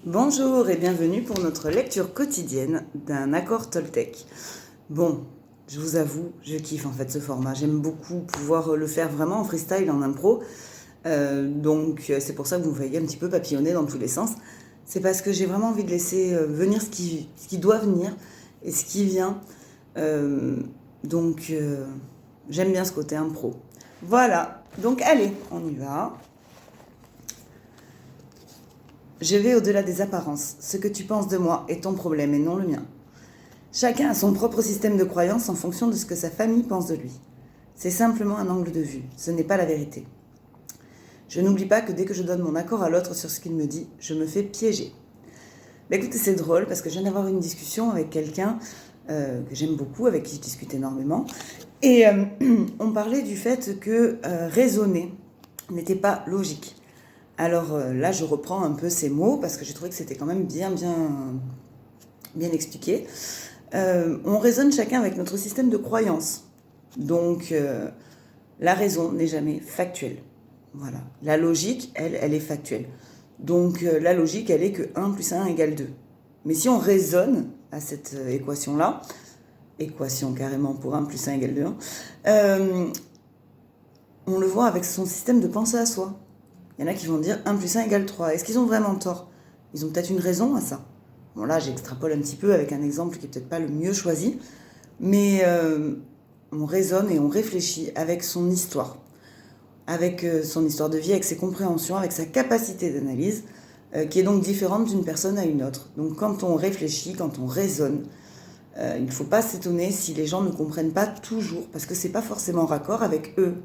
Bonjour et bienvenue pour notre lecture quotidienne d'un accord Toltec. Bon, je vous avoue, je kiffe en fait ce format. J'aime beaucoup pouvoir le faire vraiment en freestyle, en impro. Donc c'est pour ça que vous me voyez un petit peu papillonner dans tous les sens. C'est parce que j'ai vraiment envie de laisser venir ce qui doit venir et ce qui vient. Donc j'aime bien ce côté impro. Voilà, donc allez, on y va. Je vais au-delà des apparences. Ce que tu penses de moi est ton problème et non le mien. Chacun a son propre système de croyance en fonction de ce que sa famille pense de lui. C'est simplement un angle de vue, ce n'est pas la vérité. Je n'oublie pas que dès que je donne mon accord à l'autre sur ce qu'il me dit, je me fais piéger. Écoutez, c'est drôle parce que je viens d'avoir une discussion avec quelqu'un que j'aime beaucoup, avec qui je discute énormément. Et on parlait du fait que raisonner n'était pas logique. Alors là, je reprends un peu ces mots parce que j'ai trouvé que c'était quand même bien expliqué. On raisonne chacun avec notre système de croyance. Donc, la raison n'est jamais factuelle. Voilà. La logique, elle est factuelle. Donc, la logique, elle est que 1 plus 1 égale 2. Mais si on raisonne à cette équation-là, équation carrément pour 1 plus 1 égale 2, on le voit avec son système de pensée à soi. Il y en a qui vont dire 1 plus 1 égale 3. Est-ce qu'ils ont vraiment tort? Ils ont peut-être une raison à ça. Bon, là, j'extrapole un petit peu avec un exemple qui n'est peut-être pas le mieux choisi, mais on raisonne et on réfléchit avec son histoire de vie, avec ses compréhensions, avec sa capacité d'analyse, qui est donc différente d'une personne à une autre. Donc quand on réfléchit, quand on raisonne, il ne faut pas s'étonner si les gens ne comprennent pas toujours, parce que ce n'est pas forcément raccord avec eux,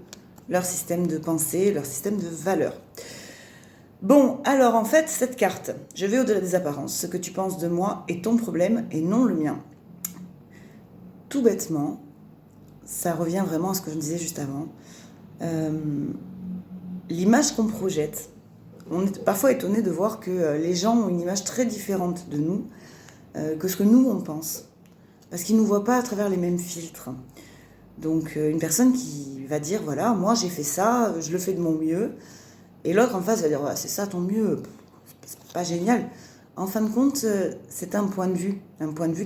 leur système de pensée, leur système de valeurs. Bon, alors en fait, cette carte, je vais au-delà des apparences. Ce que tu penses de moi est ton problème et non le mien. Tout bêtement, ça revient vraiment à ce que je disais juste avant. L'image qu'on projette, on est parfois étonné de voir que les gens ont une image très différente de nous que ce que nous, on pense. Parce qu'ils ne nous voient pas à travers les mêmes filtres. Donc une personne qui va dire, voilà, moi j'ai fait ça, je le fais de mon mieux. Et l'autre en face va dire, ouais, c'est ça ton mieux, c'est pas génial. En fin de compte, c'est un point de vue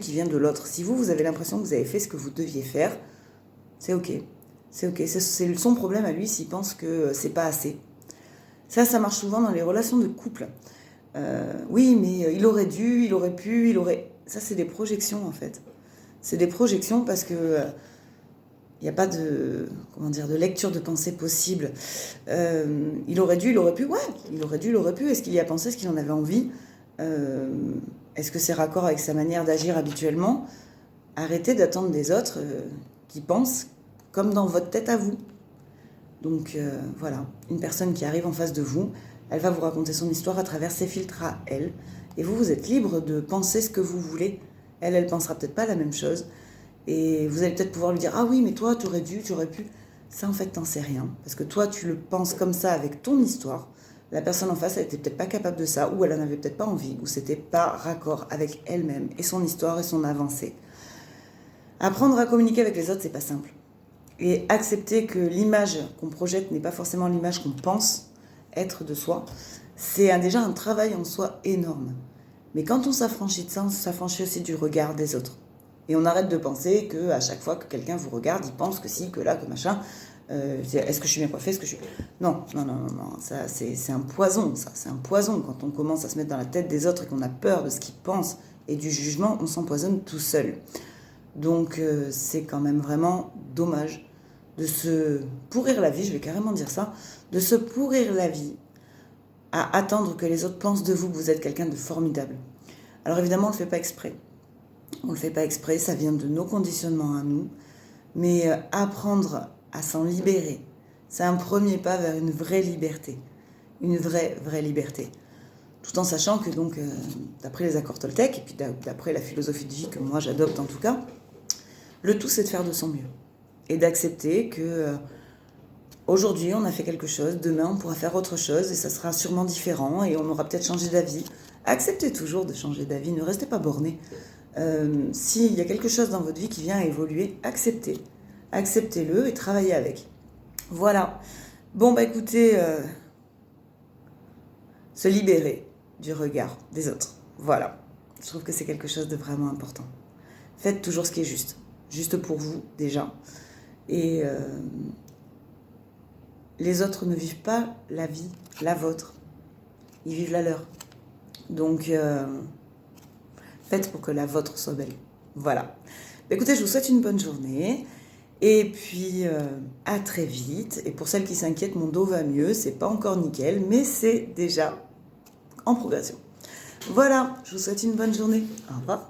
qui vient de l'autre. Si vous avez l'impression que vous avez fait ce que vous deviez faire, c'est ok. C'est ok, c'est son problème à lui s'il pense que c'est pas assez. Ça marche souvent dans les relations de couple. Oui, mais il aurait dû, il aurait pu, il aurait... Ça, c'est des projections en fait. C'est des projections parce que... il n'y a pas de lecture de pensée possible. Il aurait dû, il aurait pu, ouais, il aurait dû, il aurait pu. Est-ce qu'il y a pensé, est-ce qu'il en avait envie? Est-ce que c'est raccord avec sa manière d'agir habituellement? Arrêtez d'attendre des autres qui pensent comme dans votre tête à vous. Donc voilà, une personne qui arrive en face de vous, elle va vous raconter son histoire à travers ses filtres à elle. Et vous êtes libre de penser ce que vous voulez. Elle pensera peut-être pas la même chose. Et vous allez peut-être pouvoir lui dire « Ah oui, mais toi, tu aurais dû, tu aurais pu... » Ça, en fait, t'en sais rien. Parce que toi, tu le penses comme ça avec ton histoire. La personne en face, elle était peut-être pas capable de ça, ou elle en avait peut-être pas envie, ou c'était pas raccord avec elle-même, et son histoire, et son avancée. Apprendre à communiquer avec les autres, c'est pas simple. Et accepter que l'image qu'on projette n'est pas forcément l'image qu'on pense être de soi, c'est déjà un travail en soi énorme. Mais quand on s'affranchit de ça, on s'affranchit aussi du regard des autres. Et on arrête de penser qu'à chaque fois que quelqu'un vous regarde, il pense que si, que là, que machin. Est-ce que je suis bien coiffée? Est-ce que je suis... Non. Ça, c'est un poison, ça. C'est un poison. Quand on commence à se mettre dans la tête des autres et qu'on a peur de ce qu'ils pensent et du jugement, on s'empoisonne tout seul. Donc, c'est quand même vraiment dommage de se pourrir la vie, je vais carrément dire ça, de se pourrir la vie à attendre que les autres pensent de vous que vous êtes quelqu'un de formidable. Alors évidemment, on ne le fait pas exprès. On ne le fait pas exprès, ça vient de nos conditionnements à nous. Mais apprendre à s'en libérer, c'est un premier pas vers une vraie liberté. Une vraie liberté. Tout en sachant que, donc, d'après les accords Toltec, et puis d'après la philosophie de vie que moi j'adopte en tout cas, le tout c'est de faire de son mieux. Et d'accepter que aujourd'hui on a fait quelque chose, demain on pourra faire autre chose, et ça sera sûrement différent, et on aura peut-être changé d'avis. Acceptez toujours de changer d'avis, ne restez pas bornés. S'il y a quelque chose dans votre vie qui vient à évoluer, acceptez-le et travaillez avec. Voilà. Bon, écoutez, se libérer. du regard des autres. Voilà, je trouve que c'est quelque chose de vraiment important. Faites toujours ce qui est juste. Juste pour vous, déjà. Et les autres ne vivent pas la vie, la vôtre. Ils vivent la leur. Donc, faites pour que la vôtre soit belle. Voilà. Écoutez, je vous souhaite une bonne journée. Et puis, à très vite. Et pour celles qui s'inquiètent, mon dos va mieux. C'est pas encore nickel, mais c'est déjà en progression. Voilà, je vous souhaite une bonne journée. Au revoir.